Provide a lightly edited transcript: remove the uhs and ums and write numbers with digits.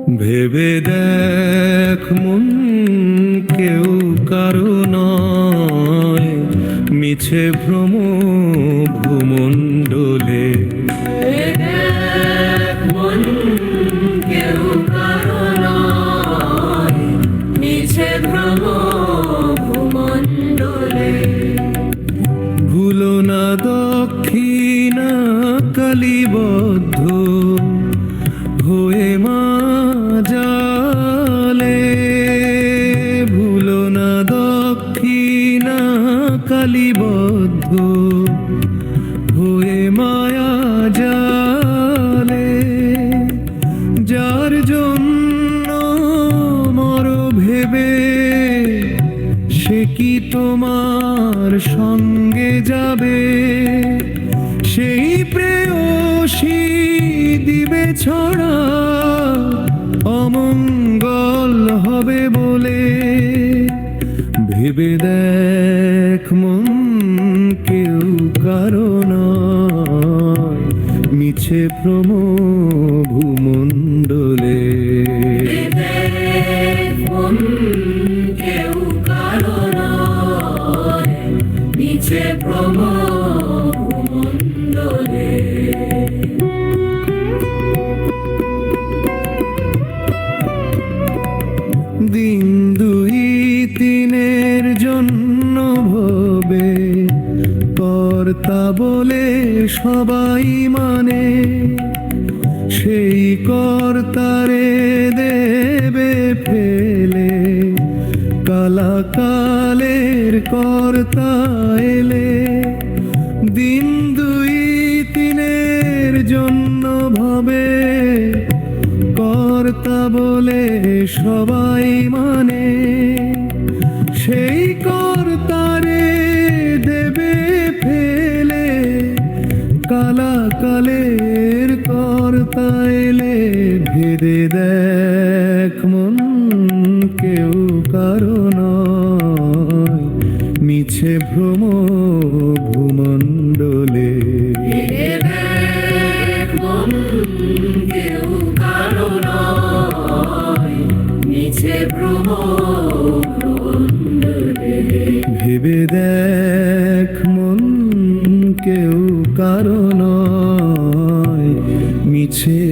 ভেবে দেখ মন, কেউ কারো নয়, মিছে ভ্রম ভূমণ্ডলে। মন কেউ কারো নয়, মিছে ভ্রম ভূমণ্ডলে। ভুলো না দক্ষিণা কালীবদ্ধ হয়ে মা জালে। ভুলো না দক্ষিণা কালীবদ্ধ হয়ে মায়া জালে। যার জন্য মর ভেবে, সে কি তোমার সঙ্গে যাবে? সেই প্রেয়সী দিবে ছড়া, অমঙ্গল হবে বলে। ভেবে দেখ মন, কেউ কারো নয়, মিছে ভ্রম ভূমণ্ডলে। মন কেউ কারো নয়, মিছে ভ্রম ভূমণ্ডলে। দিন দুই তিনের জন্য ভবে, কর্তা বলে সবাই মানে। সেই কর্তারে দেবে ফেলে, কালাকালের কর্তা এলে। দিন দুই তিনের জন্য ভবে, কর্তা বলে সবাই মানে। সেই কর্তারে দেবে ফেলে, কালাকালের কর্তা এলে। ভেবে দেখ মন, কেউ কারো নয়, মিছে ভ্রম ভূমণ্ডলে। মন কেউ কারো নয়, মিছে ভ্রম ভূমণ্ডলে। ভেবে দেখ মন, কেউ কারো নয়, মিছে